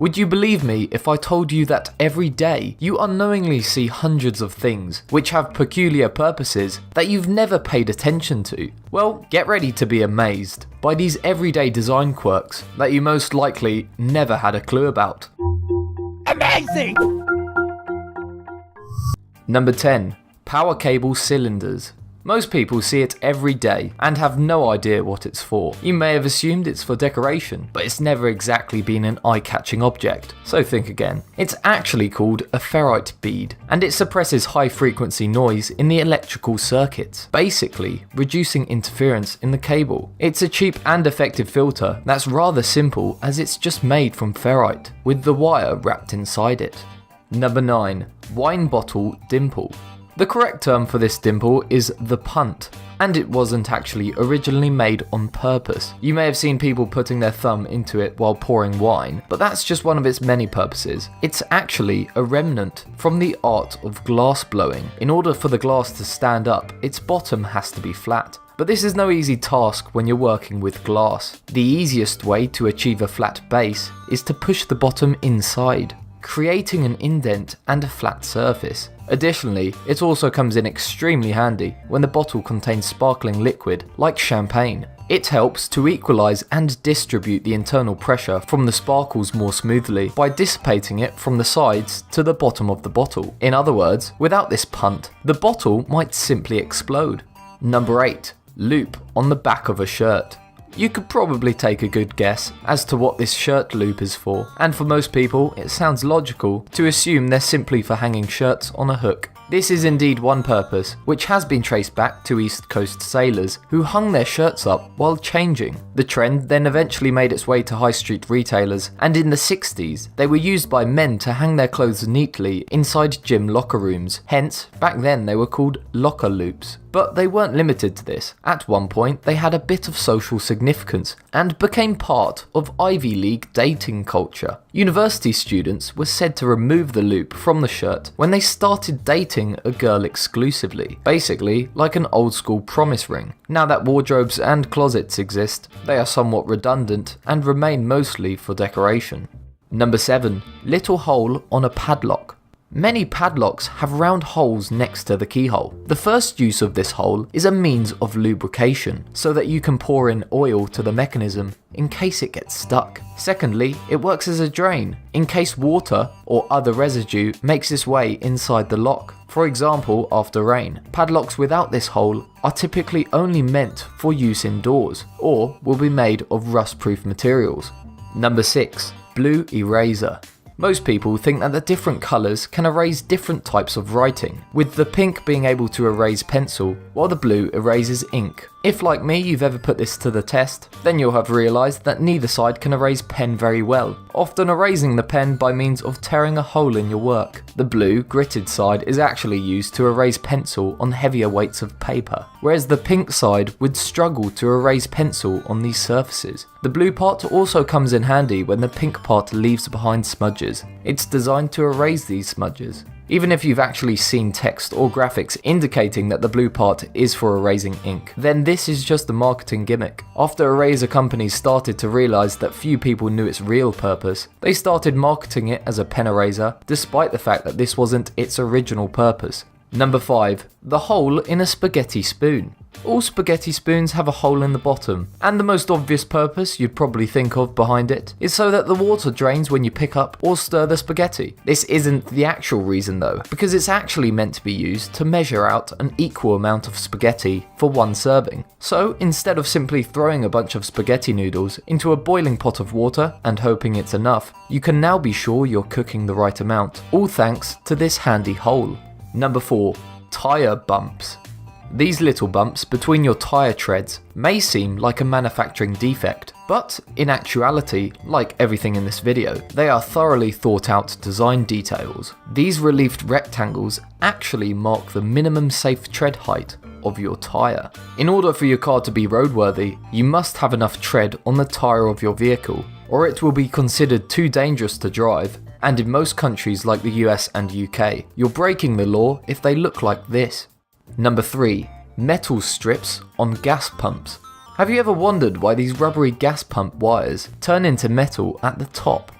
Would you believe me if I told you that every day you unknowingly see hundreds of things which have peculiar purposes that you've never paid attention to? Well, get ready to be amazed by these everyday design quirks that you most likely never had a clue about. Amazing! Number 10. Power cable cylinders. Most people see it every day and have no idea what it's for. You may have assumed it's for decoration, but it's never exactly been an eye-catching object, so think again. It's actually called a ferrite bead, and it suppresses high-frequency noise in the electrical circuits, basically reducing interference in the cable. It's a cheap and effective filter that's rather simple, as it's just made from ferrite, with the wire wrapped inside it. Number 9. Wine bottle dimple. The correct term for this dimple is the punt, and it wasn't actually originally made on purpose. You may have seen people putting their thumb into it while pouring wine, but that's just one of its many purposes. It's actually a remnant from the art of glass blowing. In order for the glass to stand up, its bottom has to be flat. But this is no easy task when you're working with glass. The easiest way to achieve a flat base is to push the bottom inside, creating an indent and a flat surface. Additionally, it also comes in extremely handy when the bottle contains sparkling liquid like champagne. It helps to equalize and distribute the internal pressure from the sparkles more smoothly by dissipating it from the sides to the bottom of the bottle. In other words, without this punt, the bottle might simply explode. Number 8. Loop on the back of a shirt. You could probably take a good guess as to what this shirt loop is for, and for most people it sounds logical to assume they're simply for hanging shirts on a hook. This is indeed one purpose, which has been traced back to East Coast sailors who hung their shirts up while changing. The trend then eventually made its way to high street retailers, and in the 60s they were used by men to hang their clothes neatly inside gym locker rooms. Hence, back then they were called locker loops. But they weren't limited to this. At one point they had a bit of social significance and became part of Ivy League dating culture. University students were said to remove the loop from the shirt when they started dating a girl exclusively, basically like an old school promise ring. Now that wardrobes and closets exist, they are somewhat redundant and remain mostly for decoration. Number 7. Little hole on a padlock. Many padlocks have round holes next to the keyhole. The first use of this hole is a means of lubrication, so that you can pour in oil to the mechanism in case it gets stuck. Secondly, it works as a drain, in case water or other residue makes its way inside the lock. For example, after rain. Padlocks without this hole are typically only meant for use indoors, or will be made of rust-proof materials. Number 6. Blue eraser. Most people think that the different colours can erase different types of writing, with the pink being able to erase pencil, while the blue erases ink. If, like me, you've ever put this to the test, then you'll have realised that neither side can erase pen very well, often erasing the pen by means of tearing a hole in your work. The blue, gritted side is actually used to erase pencil on heavier weights of paper, whereas the pink side would struggle to erase pencil on these surfaces. The blue part also comes in handy when the pink part leaves behind smudges. It's designed to erase these smudges. Even if you've actually seen text or graphics indicating that the blue part is for erasing ink, then this is just a marketing gimmick. After eraser companies started to realise that few people knew its real purpose, they started marketing it as a pen eraser, despite the fact that this wasn't its original purpose. Number 5. The hole in a spaghetti spoon. All spaghetti spoons have a hole in the bottom, and the most obvious purpose you'd probably think of behind it is so that the water drains when you pick up or stir the spaghetti. This isn't the actual reason though, because it's actually meant to be used to measure out an equal amount of spaghetti for one serving. So instead of simply throwing a bunch of spaghetti noodles into a boiling pot of water and hoping it's enough, you can now be sure you're cooking the right amount, all thanks to this handy hole. Number 4. Tyre bumps. These little bumps between your tyre treads may seem like a manufacturing defect, but in actuality, like everything in this video, they are thoroughly thought out design details. These reliefed rectangles actually mark the minimum safe tread height of your tyre. In order for your car to be roadworthy, you must have enough tread on the tyre of your vehicle, or it will be considered too dangerous to drive. And in most countries like the US and UK, you're breaking the law if they look like this. Number 3. Metal strips on gas pumps. Have you ever wondered why these rubbery gas pump wires turn into metal at the top?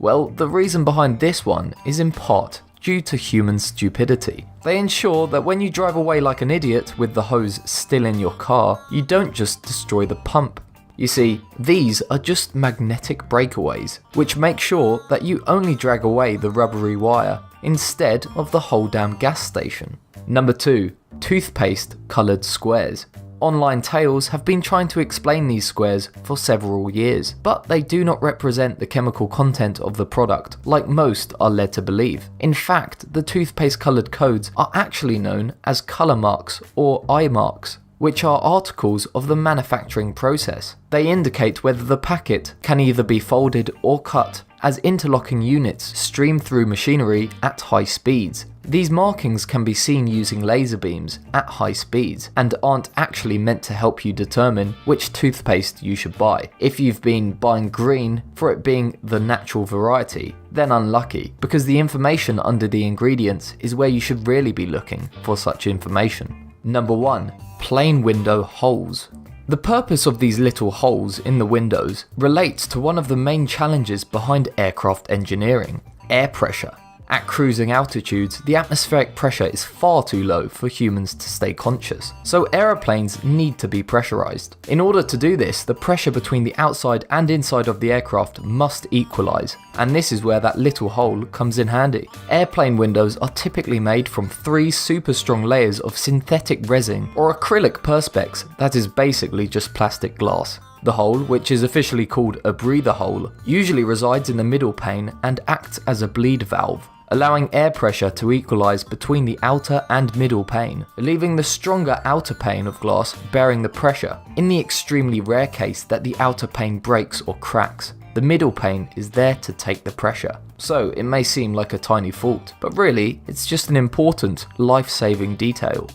Well, the reason behind this one is in part due to human stupidity. They ensure that when you drive away like an idiot with the hose still in your car, you don't just destroy the pump. You see, these are just magnetic breakaways, which make sure that you only drag away the rubbery wire instead of the whole damn gas station. Number 2. Toothpaste coloured squares. Online tales have been trying to explain these squares for several years, but they do not represent the chemical content of the product like most are led to believe. In fact, the toothpaste coloured codes are actually known as colour marks or eye marks, which are articles of the manufacturing process. They indicate whether the packet can either be folded or cut, as interlocking units stream through machinery at high speeds. These markings can be seen using laser beams at high speeds and aren't actually meant to help you determine which toothpaste you should buy. If you've been buying green for it being the natural variety, then unlucky, because the information under the ingredients is where you should really be looking for such information. Number 1. Plane window holes. The purpose of these little holes in the windows relates to one of the main challenges behind aircraft engineering: air pressure. At cruising altitudes, the atmospheric pressure is far too low for humans to stay conscious, so aeroplanes need to be pressurized. In order to do this, the pressure between the outside and inside of the aircraft must equalize, and this is where that little hole comes in handy. Airplane windows are typically made from 3 super strong layers of synthetic resin or acrylic perspex that is basically just plastic glass. The hole, which is officially called a breather hole, usually resides in the middle pane and acts as a bleed valve, allowing air pressure to equalize between the outer and middle pane, leaving the stronger outer pane of glass bearing the pressure. In the extremely rare case that the outer pane breaks or cracks, the middle pane is there to take the pressure. So it may seem like a tiny fault, but really it's just an important, life-saving detail.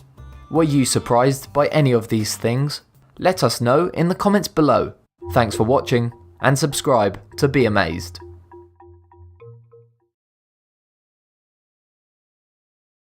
Were you surprised by any of these things? Let us know in the comments below. Thanks for watching, and subscribe to be amazed.